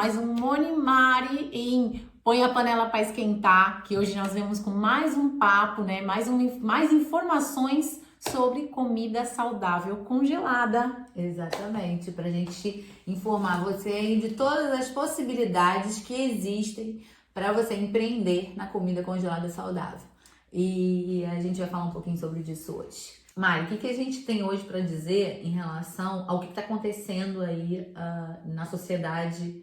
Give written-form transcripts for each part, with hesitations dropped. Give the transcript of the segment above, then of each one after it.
mais um Morning Mari em Põe a Panela para Esquentar, que hoje nós vemos com mais um papo, né? Mais informações sobre comida saudável congelada. Exatamente, para a gente informar você aí de todas as possibilidades que existem para você empreender na comida congelada saudável. E a gente vai falar um pouquinho sobre isso hoje. Mari, o que a gente tem hoje para dizer em relação ao que está acontecendo aí na sociedade,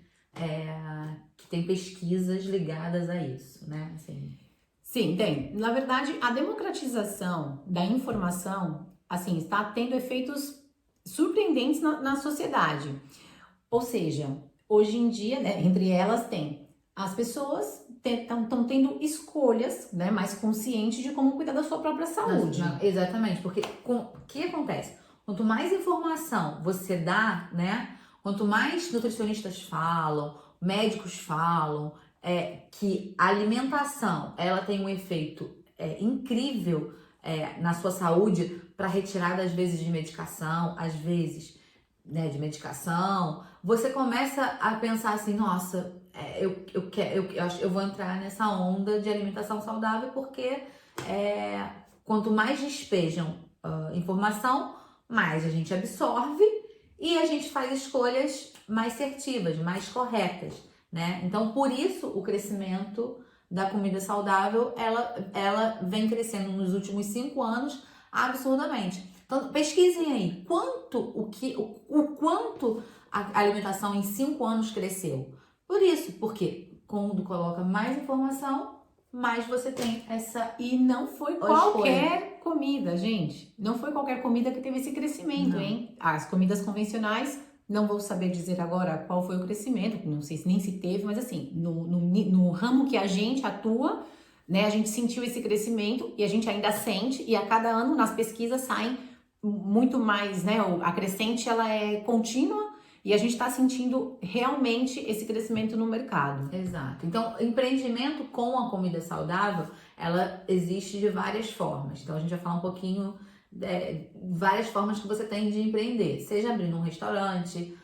que tem pesquisas ligadas a isso, né? Assim. Sim, tem. Na verdade, a democratização da informação, assim, está tendo efeitos surpreendentes na sociedade. Ou seja, hoje em dia, né, entre elas tem as pessoas estão tendo escolhas, né, mais conscientes de como cuidar da sua própria saúde. Não, exatamente, porque o que acontece? Quanto mais informação você dá, né? Quanto mais nutricionistas falam, médicos falam, que a alimentação ela tem um efeito incrível na sua saúde para retirada às vezes de medicação, às vezes, né, de medicação, você começa a pensar assim, nossa, eu vou entrar nessa onda de alimentação saudável porque quanto mais despejam informação, mais a gente absorve e a gente faz escolhas mais assertivas, mais corretas, né? Então, por isso, o crescimento da comida saudável, ela vem crescendo nos últimos 5 anos absurdamente. Então, pesquisem aí, o quanto a alimentação em 5 anos cresceu. Por isso, porque quando coloca mais informação, mais você tem essa. E não foi qualquer comida, gente. Não foi qualquer comida que teve esse crescimento, Não. hein? As comidas convencionais, não vou saber dizer agora qual foi o crescimento, não sei se nem se teve, mas assim, no ramo que a gente atua, né, a gente sentiu esse crescimento e a gente ainda sente, e a cada ano nas pesquisas saem muito mais, né? A crescente ela é contínua e a gente está sentindo realmente esse crescimento no mercado. Exato. Então, empreendimento com a comida saudável, ela existe de várias formas. Então, a gente vai falar um pouquinho várias formas que você tem de empreender. Seja abrindo um restaurante,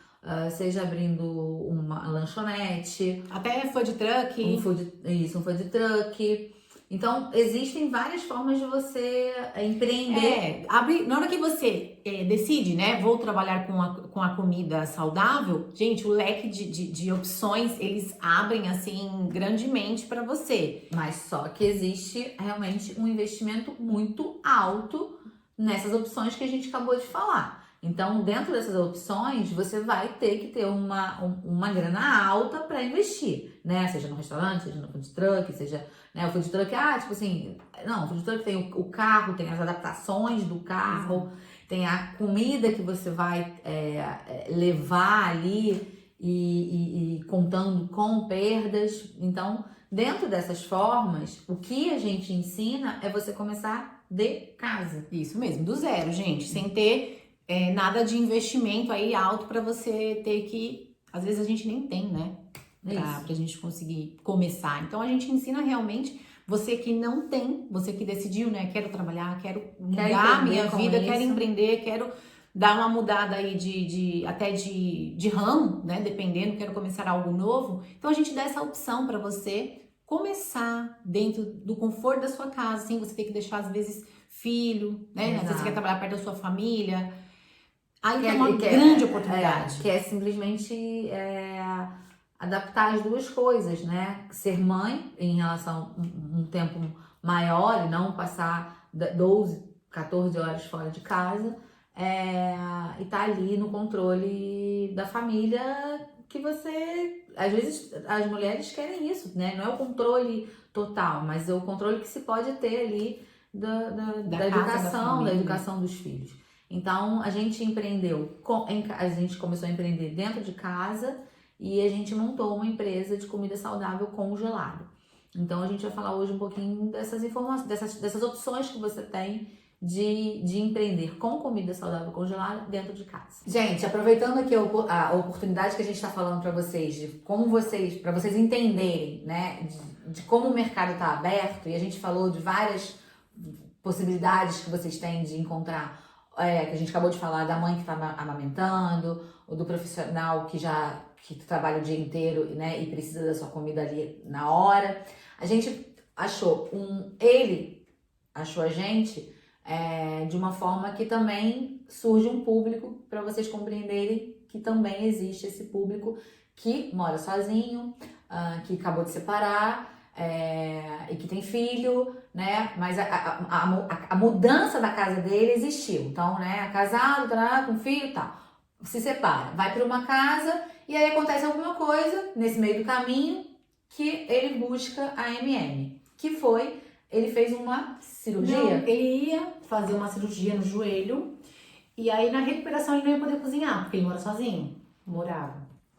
seja abrindo uma lanchonete. Até food truck. Um food truck. Então, existem várias formas de você empreender. Na hora que você decide, né, vou trabalhar com a comida saudável, gente, o leque de opções, eles abrem, assim, grandemente para você. Mas só que existe realmente um investimento muito alto nessas opções que a gente acabou de falar. Então, dentro dessas opções, você vai ter que ter uma grana alta para investir, né? Seja no restaurante, seja no food truck, seja, né, o food truck, tipo assim, não, o food truck tem o carro, tem as adaptações do carro, tem a comida que você vai levar ali e contando com perdas. Então, dentro dessas formas, o que a gente ensina é você começar de casa. Isso mesmo, do zero, gente, sem ter nada de investimento aí alto para você ter que, às vezes a gente nem tem, né? Pra gente conseguir começar. Então a gente ensina realmente, você que não tem, você que decidiu, né? Quero trabalhar, quero mudar a minha vida, quero empreender, quero dar uma mudada aí até de ramo, né? Dependendo, quero começar algo novo. Então a gente dá essa opção para você começar dentro do conforto da sua casa, sem você ter que deixar, às vezes, filho, né? Às vezes você quer trabalhar perto da sua família. Aí tem uma grande oportunidade. Que é simplesmente adaptar as duas coisas, né? Ser mãe em relação a um tempo maior e não passar 12, 14 horas fora de casa e tá ali no controle da família que você... Às vezes as mulheres querem isso, né? Não é o controle total, mas é o controle que se pode ter ali da educação dos filhos. Então, a gente a gente começou a empreender dentro de casa e a gente montou uma empresa de comida saudável congelada. Então, a gente vai falar hoje um pouquinho dessas informações, dessas opções que você tem de empreender com comida saudável congelada dentro de casa. Gente, aproveitando aqui a oportunidade que a gente está falando para vocês, para vocês entenderem, né, de como o mercado está aberto, e a gente falou de várias possibilidades que vocês têm de encontrar, que a gente acabou de falar da mãe que está amamentando, ou do profissional que que trabalha o dia inteiro, né, e precisa da sua comida ali na hora. A gente achou ele achou a gente de uma forma que também surge um público para vocês compreenderem que também existe esse público que mora sozinho, que acabou de separar e que tem filho, né? Mas a mudança da casa dele existiu. Então, né? Casado, com filho e tal. Se separa, vai para uma casa e aí acontece alguma coisa nesse meio do caminho que ele busca a MM. Que foi, ele fez uma cirurgia. Não, ele ia fazer uma cirurgia no joelho e aí na recuperação ele não ia poder cozinhar, porque ele mora sozinho.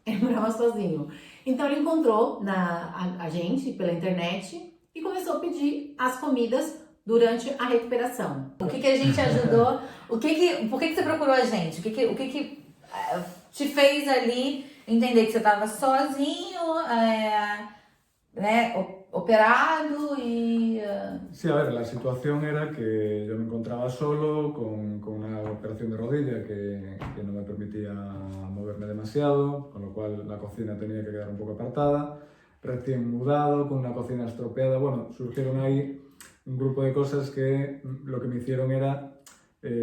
Ele morava sozinho. Então ele encontrou a gente pela internet e começou a pedir as comidas durante a recuperação. O que a gente ajudou? Por que você procurou a gente? O que te fez ali entender que você estava sozinho, né, operado y... Sí, a ver, la situación era que yo me encontraba solo con una operación de rodilla que no me permitía moverme demasiado, con lo cual la cocina tenía que quedar un poco apartada, recién mudado, con una cocina estropeada. Bueno, surgieron ahí un grupo de cosas que lo que me hicieron era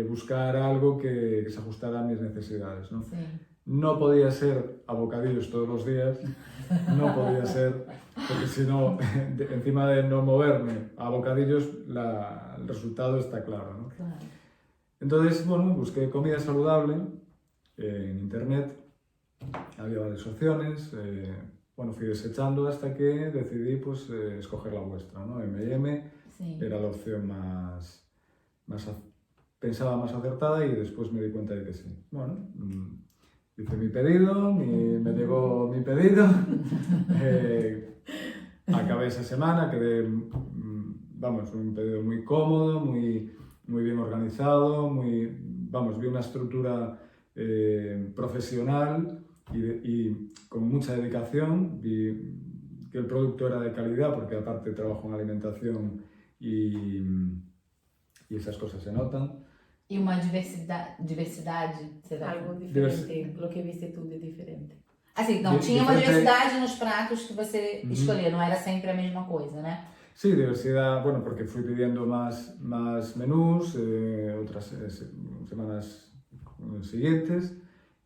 buscar algo que se ajustara a mis necesidades, ¿no? Sí. No podía ser a bocadillos todos los días, no podía ser, porque si no, encima de no moverme a bocadillos, el resultado está claro, ¿no? Claro. Entonces, bueno, busqué comida saludable en internet, había varias opciones, bueno, fui desechando hasta que decidí pues escoger la vuestra, ¿no? M&M Sí. era la opción pensaba más acertada y después me di cuenta de que sí. Bueno, hice mi pedido, me llegó mi pedido, acabé esa semana, quedé, vamos, un pedido muy cómodo, muy bien organizado, vi una estructura profesional y con mucha dedicación, vi que el producto era de calidad, porque aparte trabajo en alimentación y esas cosas se notan. E uma diversidade, será? Algo diferente, pelo que viste tudo é diferente. Assim, não, tinha uma Diferente. diversidade nos pratos que você escolhia, não era sempre a mesma coisa, né? Sí, diversidad, bueno, porque fui pidiendo más menús, otras semanas siguientes,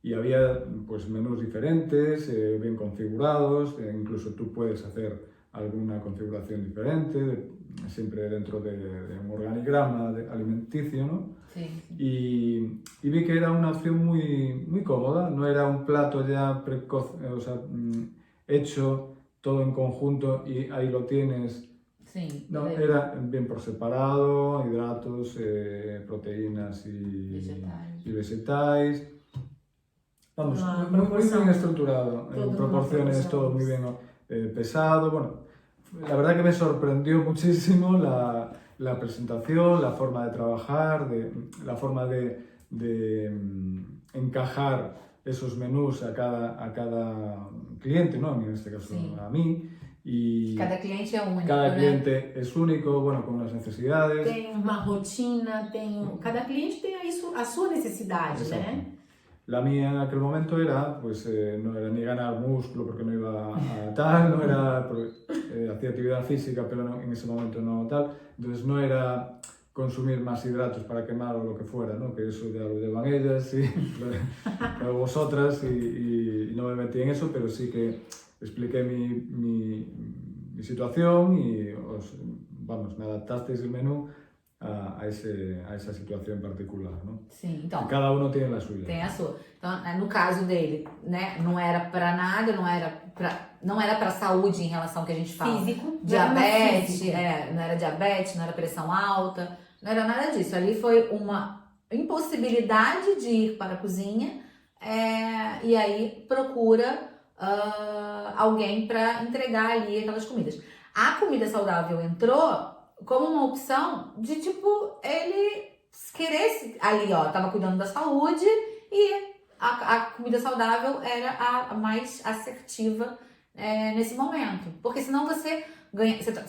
y había pues menús diferentes, bien configurados, incluso tú puedes hacer alguna configuración diferente, siempre dentro de un organigrama alimenticio, ¿no? Sí. Y vi que era una opción muy cómoda, no era un plato ya precoz, o sea, hecho todo en conjunto y ahí lo tienes. Sim. No, era bien por separado, hidratos, proteínas y vegetais. Vamos, muy bien estructurado, en proporciones todo muy bien pesado. Bueno, la verdad que me sorprendió muchísimo la presentación, la forma de trabajar, la forma de encajar esos menús a cada cliente, ¿no? En este caso Sí. a mí. Y Cada cliente é único, cada né? cliente es único, bueno, con unas necesidades. Tem uma rotina, cada cliente tem a sua necessidade, Exacto. né? La mía en aquel momento era, pues no era ni ganar músculo porque no iba a tal, no era, hacía actividad física pero en ese momento no tal, entonces no era consumir más hidratos para quemar o lo que fuera, ¿no? Que eso ya lo llevan ellas y lo vosotras y no me metí en eso, pero sí que expliqué mi situación y me adaptasteis el menú a essa situação particular, não? Sim, então. E cada um tem a sua. Tem a sua. Então, no caso dele, né, não era pra nada, não era pra saúde em relação ao que a gente fala. Físico. Diabetes, não era diabetes, não era pressão alta, não era nada disso. Ali foi uma impossibilidade de ir para a cozinha e aí procura alguém para entregar ali aquelas comidas. A comida saudável entrou como uma opção de, tipo, ele querer ali, ó, tava cuidando da saúde e a comida saudável era a mais assertiva nesse momento. Porque senão você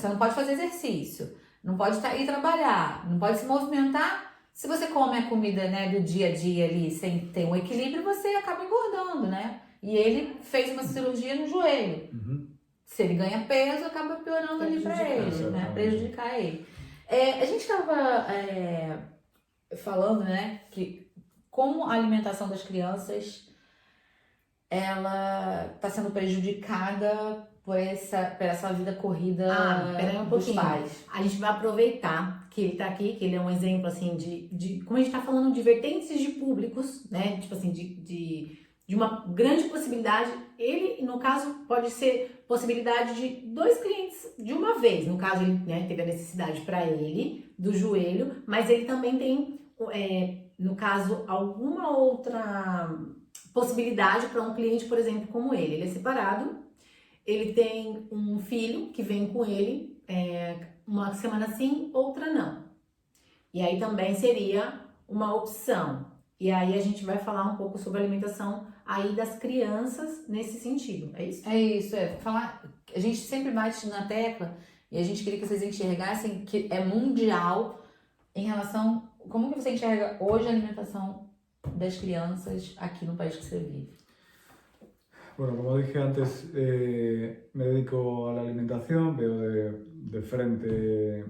não pode fazer exercício, não pode ir trabalhar, não pode se movimentar. Se você come a comida, né, do dia a dia ali sem ter um equilíbrio, você acaba engordando, né? e ele fez uma cirurgia no joelho. Ujú. Se ele ganha peso, acaba piorando ali pra ele, né? Exatamente. Prejudicar ele. A gente estava falando, né, que como a alimentação das crianças ela está sendo prejudicada por essa vida corrida peraí um dos pouquinho. pais. A gente vai aproveitar que ele tá aqui, que ele é um exemplo, assim, de como a gente tá falando de vertentes de públicos, né? Tipo assim, de uma grande possibilidade. Ele, no caso, pode ser possibilidade de 2 clientes de uma vez. No caso, ele, né, teve a necessidade para ele, do joelho, mas ele também tem, no caso, alguma outra possibilidade para um cliente, por exemplo, como ele. Ele é separado, ele tem um filho que vem com ele, uma semana sim, outra não. E aí também seria uma opção. E aí a gente vai falar um pouco sobre a alimentação aí das crianças nesse sentido, é isso? É isso, falar. A gente sempre bate na tecla e a gente queria que vocês enxergassem que é mundial em relação. Como que você enxerga hoje a alimentação das crianças aqui no país que você vive? Bueno, como dije antes, me dedico a la alimentación, veo de frente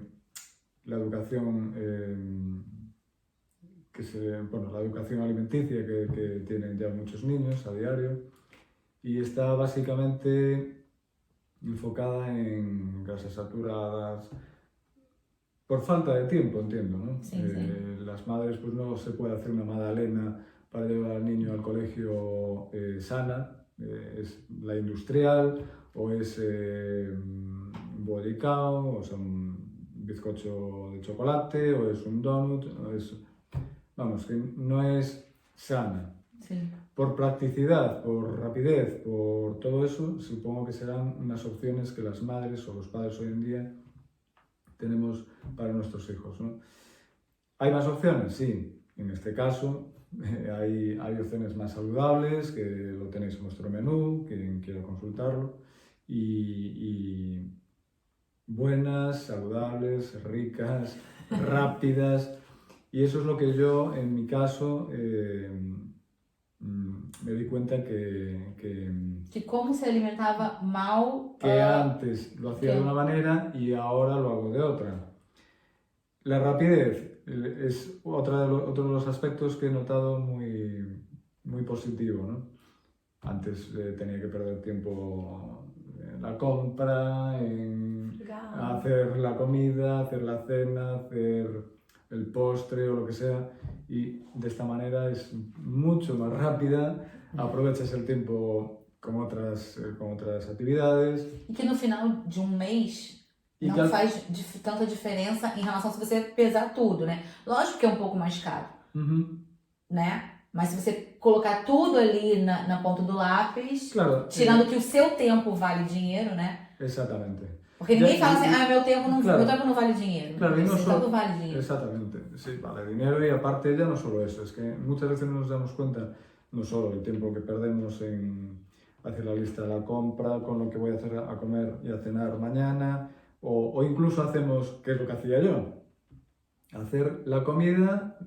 la educación, la educación alimenticia que tienen ya muchos niños a diario y está básicamente enfocada en grasas saturadas, por falta de tiempo, entiendo, ¿no? Sí, sí. Las madres, pues no se puede hacer una magdalena para llevar al niño al colegio sana, es la industrial o es bolicao, o sea, un bizcocho de chocolate o es un donut, o es, vamos, que no es sana. Sí. Por practicidad, por rapidez, por todo eso, supongo que serán unas opciones que las madres o los padres hoy en día tenemos para nuestros hijos, ¿no? ¿Hay más opciones? Sí. En este caso hay opciones más saludables, que lo tenéis en vuestro menú, quien quiera consultarlo, y buenas, saludables, ricas, rápidas, y eso es lo que yo, en mi caso, me di cuenta Que como se alimentaba mal. Que antes lo hacía de una manera y ahora lo hago de otra. La rapidez es otro de los aspectos que he notado muy, muy positivo, ¿no? Antes tenía que perder tiempo en la compra, en hacer la comida, hacer la cena, hacer el postre o lo que sea, y de esta manera es mucho más rápida, aprovechas el tiempo con otras atividades. E que no final de um mês não que faz tanta diferença em relação se você pesar tudo, né? Lógico que é um pouco mais caro, né? Mas se você colocar tudo ali na ponta do lápis, claro, tirando que o seu tempo vale dinheiro, né? Exactamente. Porque ninguém fala assim, meu tempo não vale dinheiro. Claro, y no Esse solo, tempo vale dinheiro. Exactamente, sí, vale dinero, y aparte ya no solo eso, es que muchas veces no nos damos cuenta no solo el tiempo que perdemos en hacer la lista de la compra, con lo que voy a hacer a comer y a cenar mañana, o incluso hacemos, ¿qué es lo que hacía yo? Hacer la comida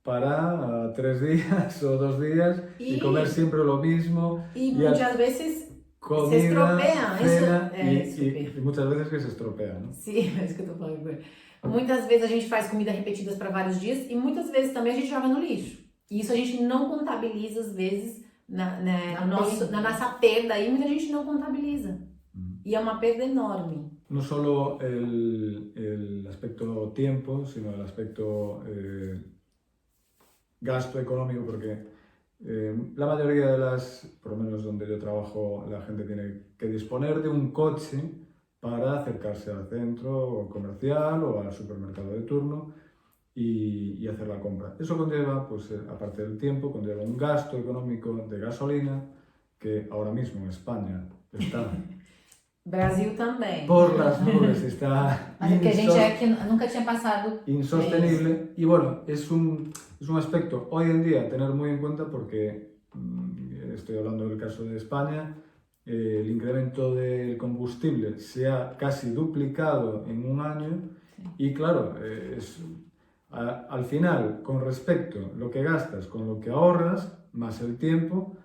para 3 días o 2 días y comer siempre lo mismo. Y muchas veces comida, se estropea, cena, isso y muchas veces que se estropea, ¿no? Sim, é isso que eu tô falando. Muitas vezes a gente faz comida repetidas para vários dias e muitas vezes também a gente joga no lixo. E isso a gente não contabiliza às vezes na nossa perda aí, muita gente não contabiliza. Y es una pérdida enorme. No solo el aspecto tiempo, sino el aspecto gasto económico, porque la mayoría de por lo menos donde yo trabajo, la gente tiene que disponer de un coche para acercarse al centro comercial o al supermercado de turno y hacer la compra. Eso conlleva, pues aparte del tiempo, conlleva un gasto económico de gasolina que ahora mismo en España está... Brasil também. Por las nubes, está Mas é que a gente aqui nunca tinha passado. insostenible. Y bueno, es un aspecto hoy en día a tener muy en cuenta porque, estoy hablando del caso de España, el incremento del combustible se ha casi duplicado en un año y claro, al final, con respecto a lo que gastas con lo que ahorras, más el tiempo,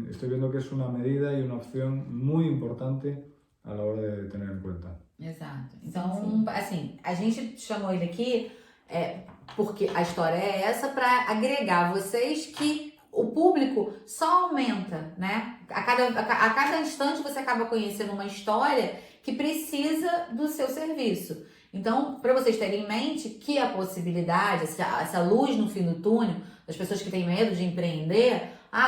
estoy viendo que es una medida y una opción muy importante a la hora de tener en cuenta. Exato. Então, assim, a gente chamou ele aqui porque a história é essa para agregar vocês que o público só aumenta, né? A cada instante você acaba conhecendo uma história que precisa do seu serviço. Então, para vocês terem em mente que a possibilidade, essa luz no fim do túnel, das pessoas que têm medo de empreender,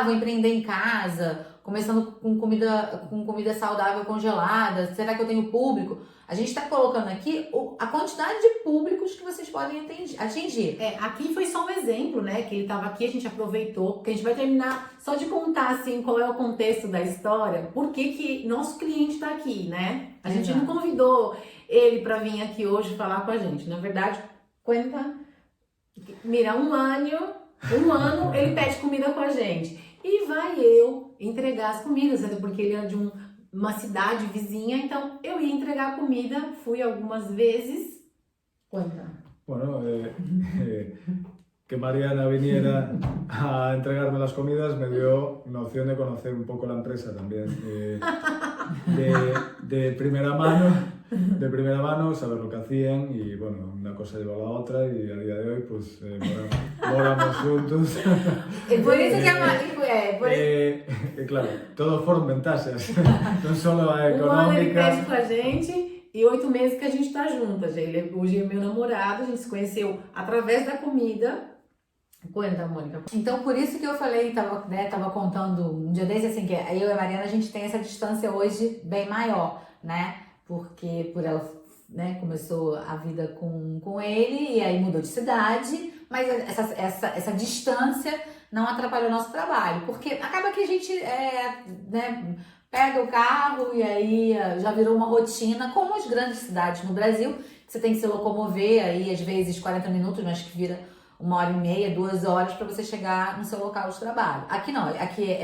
vou empreender em casa, começando com comida saudável congelada, será que eu tenho público? A gente está colocando aqui a quantidade de públicos que vocês podem atingir. Aqui foi só um exemplo, né? Que ele estava aqui, a gente aproveitou, porque a gente vai terminar só de contar, assim, qual é o contexto da história, por que nosso cliente está aqui, né? A gente não convidou ele para vir aqui hoje falar com a gente. Na verdade, mira, um ano ele pede comida com a gente. E vai eu entregar as comidas, até porque ele é de uma cidade vizinha, então eu ia entregar comida, fui algumas vezes. Bueno, que Mariana viniera a entregarme las comidas me dio una opción de conocer un poco la empresa también. De primera mano, saber lo que hacían y bueno, una cosa lleva a la otra y a día de hoy pues moramos juntos. Por isso que claro, todos foram vantagens, não só a ano ele econômica. pede com a gente e 8 meses que a gente tá juntas. Hoje é meu namorado, a gente se conheceu através da comida. Conta, Mônica. Então, por isso que eu falei, tava contando um dia desse, assim, que eu e a Mariana, a gente tem essa distância hoje bem maior, né? Porque por ela, né, começou a vida com ele e aí mudou de cidade, mas essa distância não atrapalhou o nosso trabalho, porque acaba que a gente, né, pega o carro e aí já virou uma rotina, como as grandes cidades no Brasil, que você tem que se locomover aí às vezes 40 minutos, mas que vira 1h30, 2 horas para você chegar no seu local de trabalho. Aqui não, aqui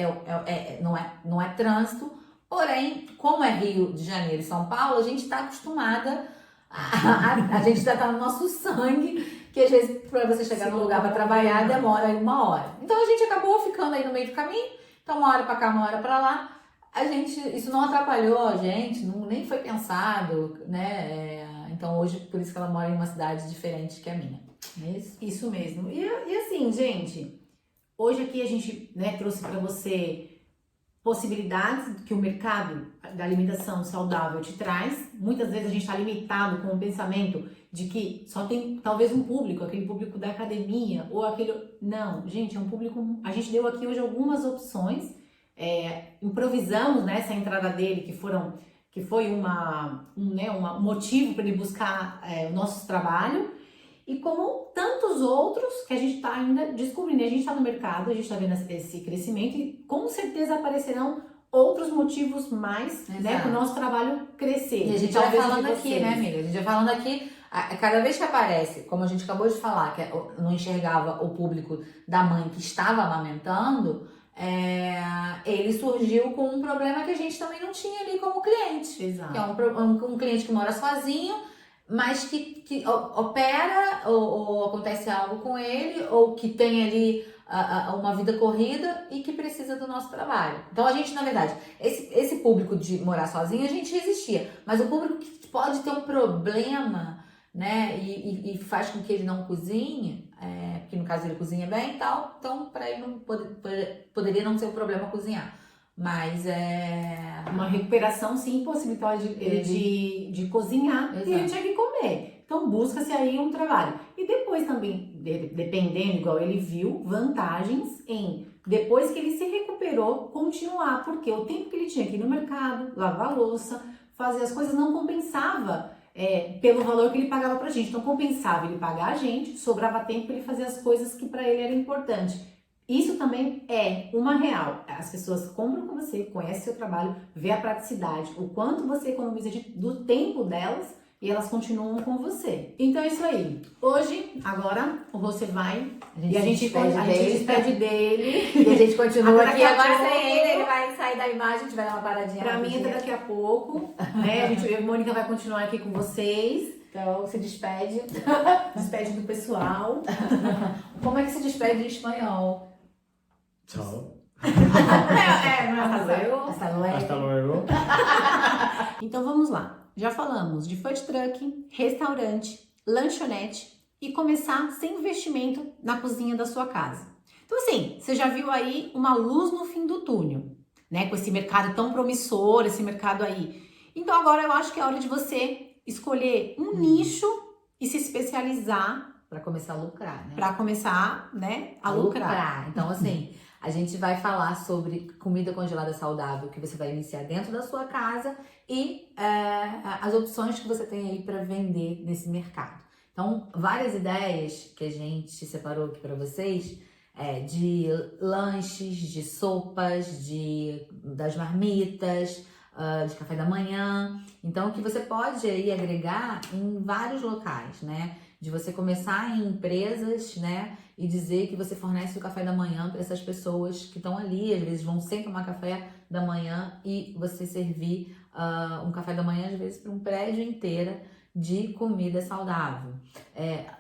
não é trânsito, porém, como é Rio de Janeiro e São Paulo, a gente está acostumada, a gente já está no nosso sangue, que às vezes para você chegar no lugar para trabalhar demora aí 1 hora. Então a gente acabou ficando aí no meio do caminho, então 1 hora para cá, 1 hora para lá. Isso não atrapalhou a gente, nem foi pensado, né? Então hoje, por isso que ela mora em uma cidade diferente que a minha. Isso mesmo. E assim, gente, hoje aqui a gente, né, trouxe para você possibilidades que o mercado da alimentação saudável te traz. Muitas vezes a gente está limitado com o pensamento de que só tem talvez um público, aquele público da academia ou aquele... Não, gente, é um público... A gente deu aqui hoje algumas opções, improvisamos nessa entrada dele, que foi um motivo para ele buscar o nosso trabalho. E como tantos outros que a gente está ainda descobrindo, a gente está no mercado, a gente está vendo esse crescimento e com certeza aparecerão outros motivos mais, né, para o nosso trabalho crescer. E a gente vai falando aqui, né, amiga? A gente vai falando aqui, cada vez que aparece, como a gente acabou de falar, que não enxergava o público da mãe que estava amamentando, ele surgiu com um problema que a gente também não tinha ali como cliente. Exato. Que é um cliente que mora sozinho, mas que opera ou acontece algo com ele, ou que tem ali uma vida corrida e que precisa do nosso trabalho. Então a gente, na verdade, esse público de morar sozinho, a gente resistia, mas o público que pode ter um problema, né, e faz com que ele não cozinhe, porque no caso ele cozinha bem e tal, então para ele não poderia não ser um problema cozinhar. Mas uma recuperação, sim, possibilitar de cozinhar. Exato. E ele tinha que comer. Então busca-se aí um trabalho. E depois também, dependendo, igual ele viu, vantagens em, depois que ele se recuperou, continuar. Porque o tempo que ele tinha aqui no mercado, lavar a louça, fazer as coisas, não compensava pelo valor que ele pagava pra gente. Então compensava ele pagar a gente, sobrava tempo para ele fazer as coisas que para ele era importante. Isso também é uma real. As pessoas compram com você, conhecem seu trabalho, vê a praticidade, o quanto você economiza do tempo delas e elas continuam com você. Então é isso aí. Hoje, agora, você vai e a gente despede dele. E a gente continua aqui agora sem ele vai sair da imagem, a gente vai dar uma paradinha. Pra mim entra daqui a pouco, né? A Mônica vai continuar aqui com vocês. Então, se despede. Despede do pessoal. Como é que se despede em espanhol? Tchau. Hasta luego. Hasta luego. Então vamos lá. Já falamos de food truck, restaurante, lanchonete e começar sem investimento na cozinha da sua casa. Então assim, você já viu aí uma luz no fim do túnel, né? Com esse mercado tão promissor, esse mercado aí. Então agora eu acho que é hora de você escolher um nicho e se especializar Pra começar a lucrar, né? para começar, né, a lucrar. Então, assim, a gente vai falar sobre comida congelada saudável que você vai iniciar dentro da sua casa e as opções que você tem aí para vender nesse mercado. Então, várias ideias que a gente separou aqui para vocês, de lanches, de sopas, das marmitas, de café da manhã. Então, que você pode aí agregar em vários locais, né? De você começar em empresas, né? E dizer que você fornece o café da manhã para essas pessoas que estão ali, às vezes vão sem tomar café da manhã e você servir um café da manhã, às vezes, para um prédio inteiro de comida saudável.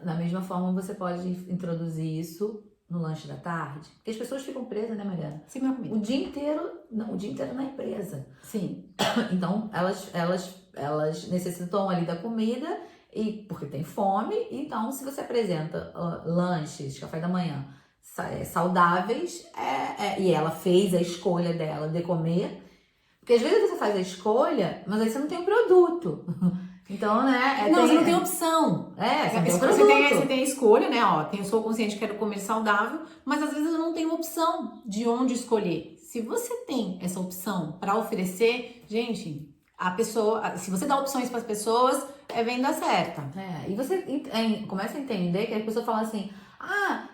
Da mesma forma, você pode introduzir isso no lanche da tarde, porque as pessoas ficam presas, né, Mariana? Sim, minha comida. O dia inteiro na empresa. Sim. Então, elas necessitam ali da comida, e porque tem fome. Então, se você apresenta lanches, café da manhã saudáveis, e ela fez a escolha dela de comer, porque às vezes você faz a escolha, mas aí você não tem o produto. Então, né? Não, você não tem opção. Você não tem o Você produto. tem a escolha, né? Ó, sou consciente, quero comer saudável, mas às vezes eu não tenho opção de onde escolher. Se você tem essa opção para oferecer, gente, a pessoa, se você dá opções para as pessoas, é venda certa. E você começa a entender que a pessoa fala assim,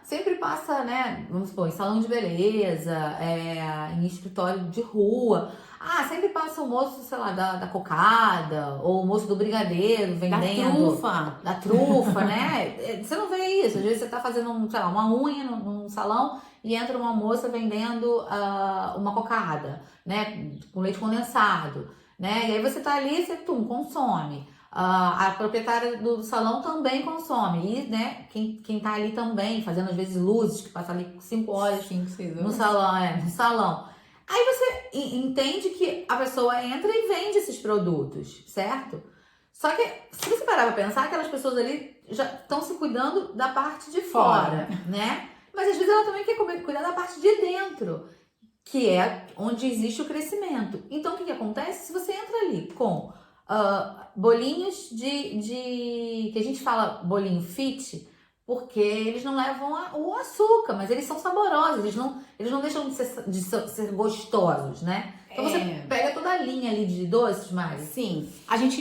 sempre passa, né, vamos supor, em salão de beleza, em escritório de rua, sempre passa o moço, sei lá, da cocada, ou o moço do brigadeiro vendendo. Da trufa, né? Você não vê isso, às vezes você tá fazendo, uma unha num salão e entra uma moça vendendo uma cocada, né, com leite condensado, né, e aí você tá ali, você consome. A proprietária do salão também consome. E, né, quem tá ali também, fazendo às vezes luzes, que passa ali 5 horas 6 no salão. Aí você entende que a pessoa entra e vende esses produtos, certo? Só que, se você parar pra pensar, aquelas pessoas ali já estão se cuidando da parte de fora, né? Mas às vezes ela também quer cuidar da parte de dentro, que é onde existe o crescimento. Então, o que acontece? Se você entra ali com bolinhos que a gente fala bolinho fit, porque eles não levam o açúcar, mas eles são saborosos, eles não deixam de ser gostosos, né? Então você pega toda a linha ali de doces, Mari. Sim, a gente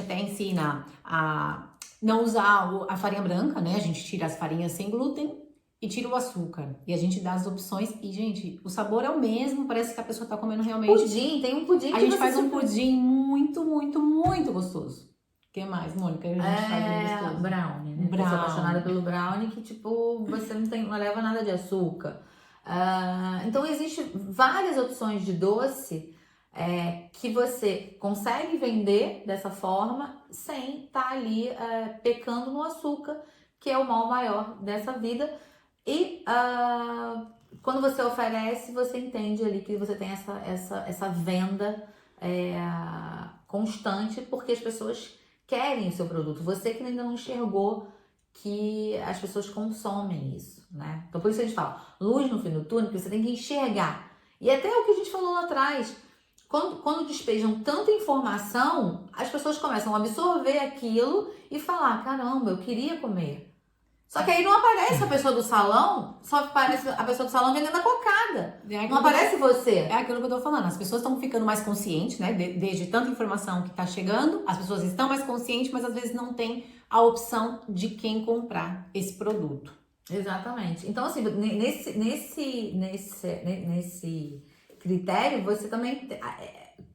até ensina a não usar a farinha branca, né? A gente tira as farinhas sem glúten e tira o açúcar. E a gente dá as opções e, gente, o sabor é o mesmo, parece que a pessoa tá comendo realmente... Pudim, tem um pudim que a gente faz um pudim muito, muito, muito gostoso. O que mais, Mônica? A gente faz gostoso. Brownie, né? Eu sou apaixonada pelo brownie, que tipo, você não leva nada de açúcar. Então, existem várias opções de doce que você consegue vender dessa forma sem estar ali pecando no açúcar, que é o mal maior dessa vida. E quando você oferece, você entende ali que você tem essa venda constante, porque as pessoas querem o seu produto. Você que ainda não enxergou que as pessoas consomem isso, né? Então, por isso a gente fala, luz no fim do túnel, que você tem que enxergar. E até o que a gente falou lá atrás, quando despejam tanta informação, as pessoas começam a absorver aquilo e falar, caramba, eu queria comer. Só que aí não aparece a pessoa do salão, só aparece a pessoa do salão vendendo a cocada. Não aparece você. É aquilo que eu tô falando, as pessoas estão ficando mais conscientes, né? Desde tanta informação que tá chegando, as pessoas estão mais conscientes, mas às vezes não tem a opção de quem comprar esse produto. Exatamente. Então, assim, nesse critério, você também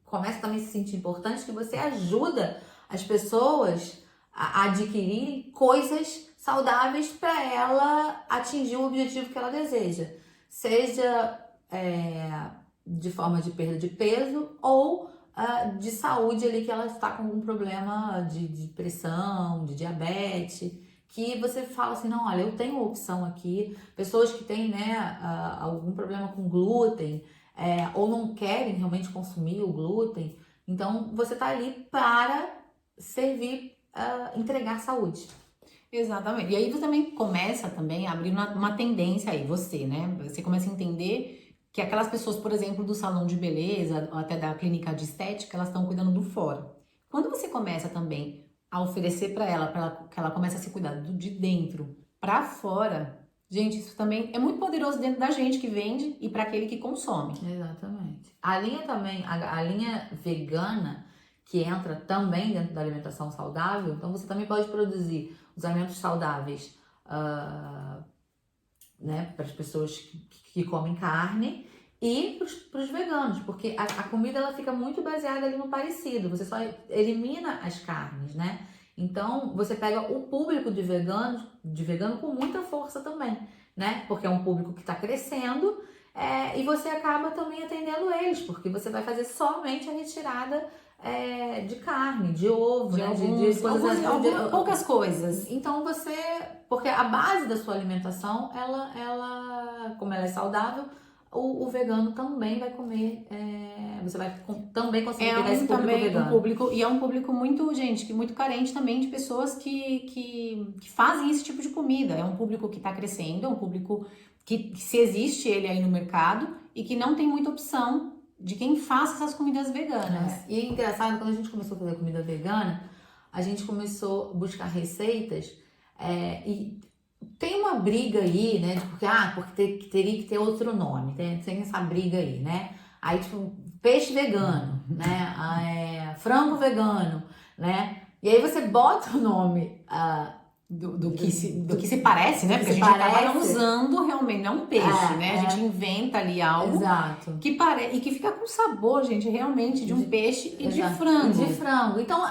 começa também a se sentir importante, que você ajuda as pessoas a adquirirem coisas saudáveis para ela atingir o objetivo que ela deseja. Seja de forma de perda de peso ou de saúde ali, que ela está com algum problema de pressão, de diabetes, que você fala assim, não, olha, eu tenho opção aqui, pessoas que têm, né, algum problema com glúten, ou não querem realmente consumir o glúten, então você tá ali para servir, entregar saúde. Exatamente. E aí você também começa também a abrir uma tendência aí, você, né? Você começa a entender que aquelas pessoas, por exemplo, do salão de beleza, ou até da clínica de estética, elas estão cuidando do fora. Quando você começa também a oferecer para ela que ela comece a se cuidar de dentro para fora, gente, isso também é muito poderoso dentro da gente que vende e para aquele que consome. Exatamente. A linha também, a linha vegana, que entra também dentro da alimentação saudável, então você também pode produzir os alimentos saudáveis, né, para as pessoas que comem carne e para os veganos, porque a comida ela fica muito baseada ali no parecido, você só elimina as carnes, né? Então você pega o público de vegano com muita força também, né? Porque é um público que está crescendo, e você acaba também atendendo eles, porque você vai fazer somente a retirada de carne, de ovo, né? De coisas poucas coisas. Então porque a base da sua alimentação, ela como ela é saudável, o vegano também vai comer, você vai também conseguir pegar esse público vegano. E é um público muito, gente, muito carente também de pessoas que fazem esse tipo de comida. É um público que está crescendo, é um público que se existe ele aí no mercado e que não tem muita opção de quem faça essas comidas veganas. E é engraçado, quando a gente começou a fazer comida vegana, a gente começou a buscar receitas, e tem uma briga aí, né? Porque teria que ter outro nome, tem essa briga aí, né? Aí, tipo, peixe vegano, né? Frango vegano, né? E aí você bota o nome do que se parece, né? Porque a gente acaba não usando realmente, não é um peixe, né? A gente inventa ali algo. Exato. E que fica com sabor, gente, realmente de um peixe e de frango. De frango. Então,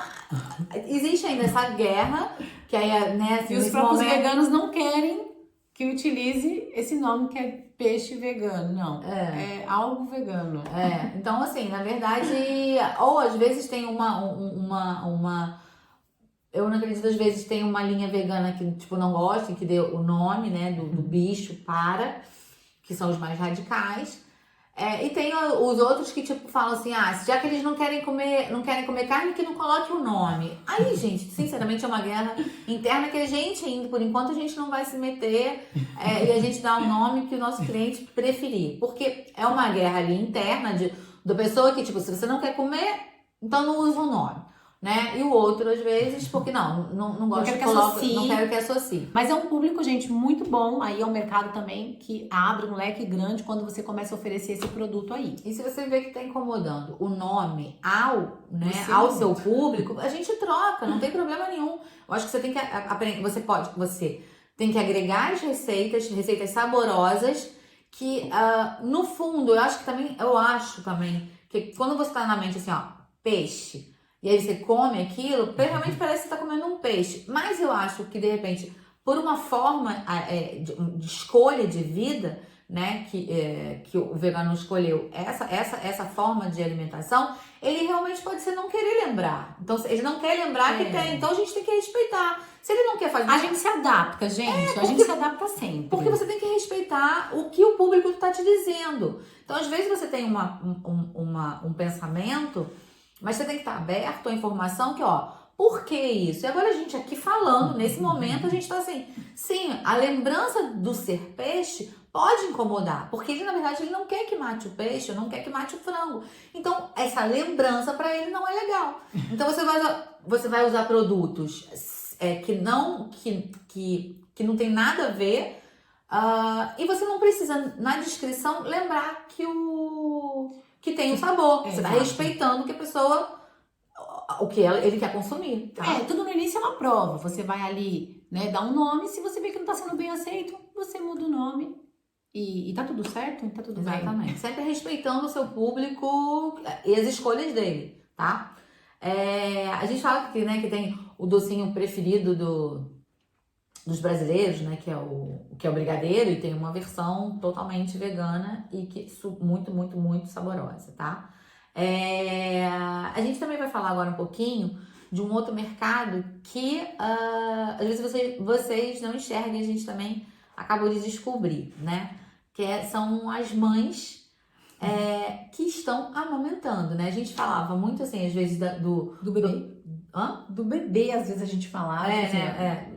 existe ainda essa guerra, que aí, né? Assim, e os próprios veganos não querem que utilize esse nome que é peixe vegano, não. É algo vegano. Então, assim, na verdade, ou às vezes tem eu não acredito, às vezes tem uma linha vegana que, tipo, não gosta, que dê o nome, né, do bicho que são os mais radicais. E tem os outros que, tipo, falam assim, já que eles não querem comer carne, que não coloque o nome. Aí, gente, sinceramente, é uma guerra interna que a gente ainda, por enquanto, a gente não vai se meter, e a gente dá o nome que o nosso cliente preferir. Porque é uma guerra ali interna da pessoa que, tipo, se você não quer comer, então não usa o nome. Né? E o outro, às vezes, porque não gosto de colocar, não quero que associe. Mas é um público, gente, muito bom. Aí é um mercado também que abre um leque grande quando você começa a oferecer esse produto aí. E se você vê que tá incomodando o nome ao seu público, a gente troca, não tem problema nenhum. Eu acho que você tem que aprender, você tem que agregar as receitas saborosas que, no fundo, eu acho também que quando você tá na mente assim, peixe, e aí você come aquilo, realmente parece que você tá comendo um peixe. Mas eu acho que, de repente, por uma forma de escolha de vida, né, que o vegano escolheu essa forma de alimentação, ele realmente pode ser não querer lembrar. Então, ele não quer lembrar que tem. Então, a gente tem que respeitar. Se ele não quer fazer... A gente se adapta, gente. A gente se adapta sempre. Porque você tem que respeitar o que o público tá te dizendo. Então, às vezes, você tem um pensamento... Mas você tem que estar aberto à informação que, por que isso? E agora a gente aqui falando, nesse momento, a gente tá assim, sim, a lembrança do ser peixe pode incomodar, porque ele, na verdade, ele não quer que mate o peixe, não quer que mate o frango. Então, essa lembrança para ele não é legal. Então, você vai usar produtos que não tem nada a ver, e você não precisa, na descrição, lembrar que tem um sabor. Você tá respeitando que a pessoa, o que ele quer consumir. Tá? Tudo no início é uma prova. Você vai ali, né, dar um nome. Se você vê que não tá sendo bem aceito, você muda o nome. E tá tudo certo? Tá tudo bem. Exatamente. Sempre respeitando o seu público e as escolhas dele, tá? A gente fala que, né, que tem o docinho preferido dos brasileiros, né, que é o brigadeiro, e tem uma versão totalmente vegana e que muito, muito, muito saborosa, tá? A gente também vai falar agora um pouquinho de um outro mercado que às vezes vocês não enxergam e a gente também acabou de descobrir, né? São as mães que estão amamentando, né? A gente falava muito assim, às vezes, do bebê. Hã? Do bebê, às vezes a gente falava. Né,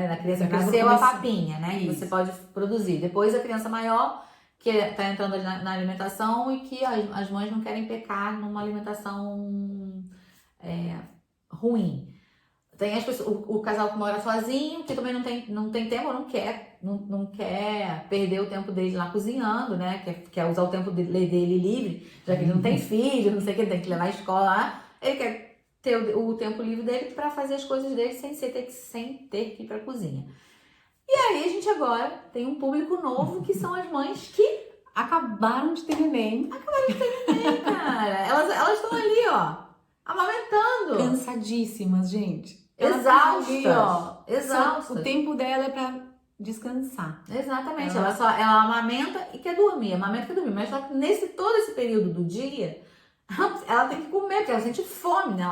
da criança que Acaba nasceu a começando. papinha, né? Que Isso. você pode produzir. Depois a criança maior, que tá entrando ali na alimentação e que as mães não querem pecar numa alimentação ruim. Tem as pessoas, o casal que mora sozinho, que também não tem tempo, não quer perder o tempo dele lá cozinhando, né? Quer usar o tempo dele livre, já que ele não tem filho, não sei o que, ele tem que levar à escola. Ele quer ter o tempo livre dele para fazer as coisas dele sem ter que ir pra cozinha. E aí a gente agora tem um público novo que são as mães que Acabaram de ter neném. cara, elas estão ali, ó, amamentando. Cansadíssimas, gente. Exaustas. O tempo dela é pra descansar. Exatamente. Ela amamenta e quer dormir. Amamenta e quer dormir. Mas só que todo esse período do dia, ela tem que comer, porque ela sente fome, né?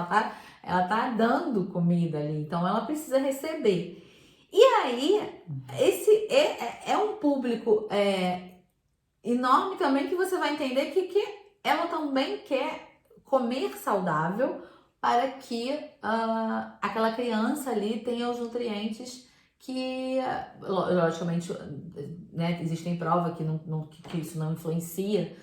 Ela tá dando comida ali. Então ela precisa receber. E aí, esse é um público enorme também que você vai entender que ela também quer comer saudável para que aquela criança ali tenha os nutrientes que, logicamente, né, existem provas que isso não influencia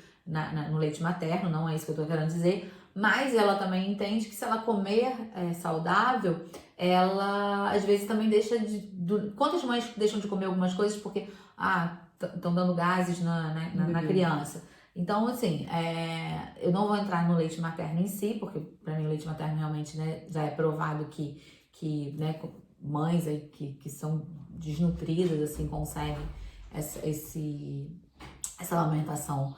no leite materno, não é isso que eu tô querendo dizer, mas ela também entende que se ela comer saudável, ela às vezes também deixa quantas mães deixam de comer algumas coisas porque estão dando gases na criança. Então, assim, eu não vou entrar no leite materno em si, porque para mim o leite materno realmente, né, já é provado que né, mães aí que são desnutridas, assim, conseguem essa alimentação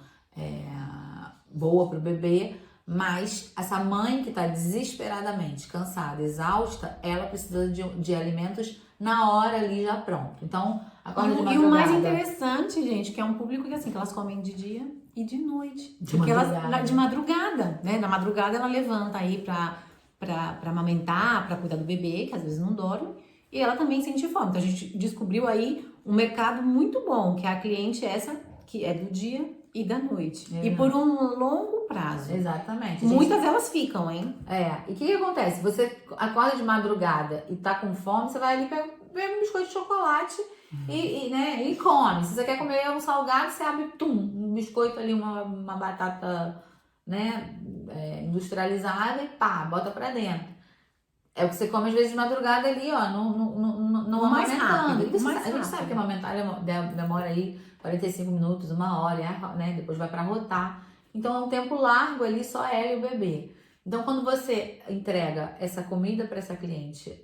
boa pro bebê, mas essa mãe que tá desesperadamente cansada, exausta, ela precisa de alimentos na hora ali já pronto. Então, acorda de madrugada. E o mais interessante, gente, que é um público que assim, que elas comem de dia e de noite. Porque elas de madrugada, né? Na madrugada ela levanta aí pra amamentar, pra cuidar do bebê, que às vezes não dorme, e ela também sente fome. Então a gente descobriu aí um mercado muito bom, que é a cliente essa, que é do dia e da noite. E por um longo prazo. Exatamente. Muitas elas ficam, hein? E o que acontece? Você acorda de madrugada e tá com fome, você vai ali pega um biscoito de chocolate e come. Se você quer comer um salgado, você abre um biscoito ali, uma batata, né, industrializada e bota pra dentro. É o que você come às vezes de madrugada ali, ó, não mais amamentando. rápido, A gente sabe que amamentar demora aí 45 minutos, 1 hora, né? Depois vai pra rotar. Então é um tempo largo ali, só ela e o bebê. Então quando você entrega essa comida para essa cliente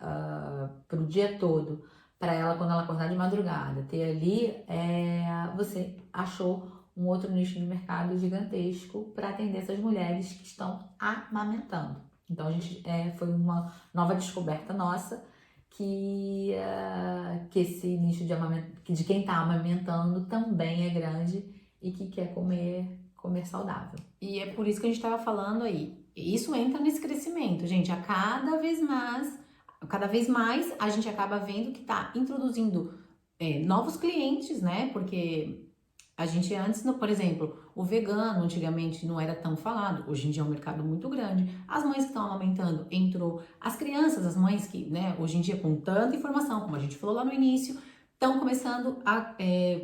pro dia todo, para ela quando ela acordar de madrugada, ter ali, você achou um outro nicho de mercado gigantesco para atender essas mulheres que estão amamentando. Então a gente foi uma nova descoberta nossa que esse nicho de quem está amamentando também é grande e que quer comer saudável. E é por isso que a gente estava falando aí. Isso entra nesse crescimento, gente. Cada vez mais a gente acaba vendo que está introduzindo novos clientes, né? Porque a gente antes, por exemplo, o vegano antigamente não era tão falado. Hoje em dia é um mercado muito grande. As mães que estão amamentando entrou. As crianças, as mães que, né, hoje em dia com tanta informação, como a gente falou lá no início, estão começando a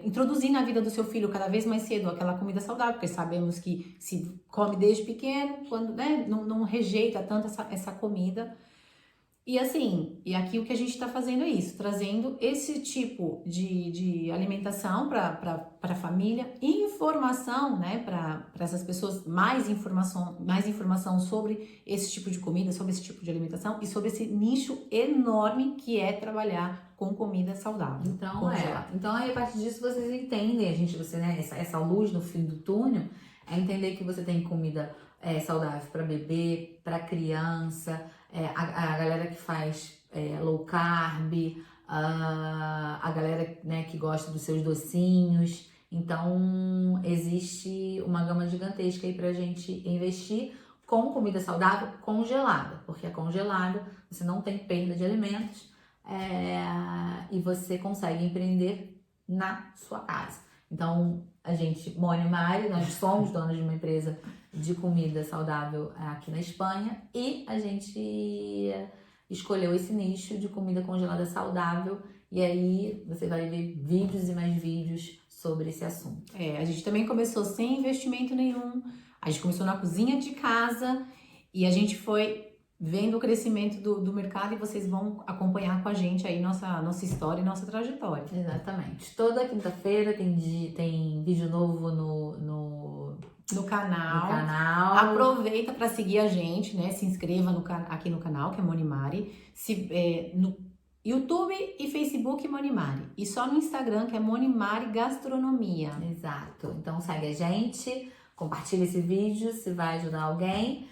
introduzir na vida do seu filho cada vez mais cedo aquela comida saudável, porque sabemos que se come desde pequeno, quando, né, não rejeita tanto essa comida. E assim, e aqui o que a gente está fazendo é isso, trazendo esse tipo de alimentação para a família, informação, né, para essas pessoas, mais informação sobre esse tipo de comida, sobre esse tipo de alimentação e sobre esse nicho enorme que é trabalhar com comida saudável. Então aí a partir disso vocês entendem, né, essa luz no fim do túnel, é entender que você tem comida saudável para bebê, para criança, a galera que faz low carb, a galera, né, que gosta dos seus docinhos. Então existe uma gama gigantesca aí pra gente investir, com comida saudável congelada, porque a congelada você não tem perda de alimentos e você consegue empreender na sua casa. Então, a gente, Moni e Mari, nós somos donos de uma empresa de comida saudável aqui na Espanha e a gente escolheu esse nicho de comida congelada saudável e aí você vai ver vídeos e mais vídeos sobre esse assunto. A gente também começou sem investimento nenhum, a gente começou na cozinha de casa e a gente foi vendo o crescimento do mercado e vocês vão acompanhar com a gente aí nossa história e nossa trajetória. Exatamente. Toda quinta-feira tem vídeo novo No canal. canal. Aproveita para seguir a gente, né? Se inscreva aqui no canal, que é Moni Mari. No YouTube e Facebook, Moni Mari. E só no Instagram, que é Moni Mari Gastronomia. Exato. Então segue a gente, compartilha esse vídeo se vai ajudar alguém.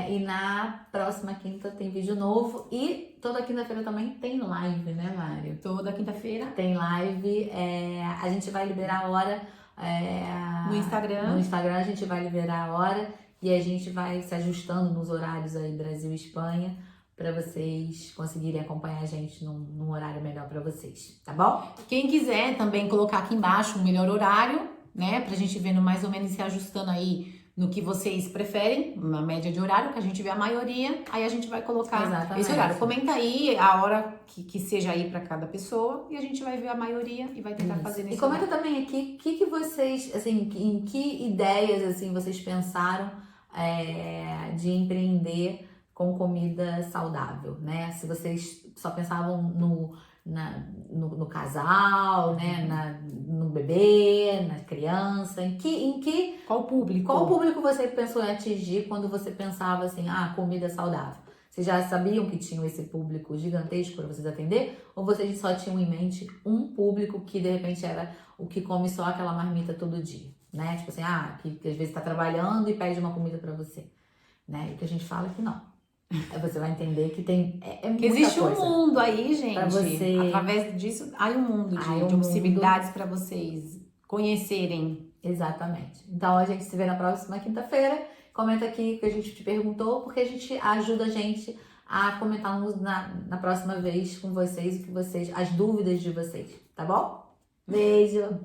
E na próxima quinta tem vídeo novo. E toda quinta-feira também tem live, né, Mário? Toda quinta-feira. Tem live. A gente vai liberar a hora. No Instagram. No Instagram a gente vai liberar a hora. E a gente vai se ajustando nos horários aí, Brasil e Espanha, para vocês conseguirem acompanhar a gente num horário melhor para vocês, tá bom? Quem quiser também colocar aqui embaixo o melhor horário, né? Pra gente vendo mais ou menos se ajustando aí no que vocês preferem, uma média de horário, que a gente vê a maioria, aí a gente vai colocar Exatamente. esse horário. Comenta aí a hora que seja aí pra cada pessoa e a gente vai ver a maioria e vai tentar fazer nesse E comenta horário. também aqui o que vocês, assim, em que ideias assim vocês pensaram de empreender com comida saudável, né? Se vocês só pensavam no casal, né? No bebê, na criança, Qual o público? qual público você pensou em atingir quando você pensava assim, comida saudável? Vocês já sabiam que tinham esse público gigantesco para vocês atender? Ou vocês só tinham em mente um público que de repente era o que come só aquela marmita todo dia, né? Tipo assim, que às vezes está trabalhando e pede uma comida para você, né? E o que a uma é que não. Aí você vai entender que tem muita Que existe coisa. um mundo aí, gente. Pra você- Através disso, há um mundo Há um de possibilidades para vocês conhecerem. Exatamente. Então a gente se vê na próxima quinta-feira. Comenta aqui o que a gente te perguntou, porque a gente ajuda a gente a comentar na próxima vez com vocês as dúvidas de vocês, tá bom? Beijo!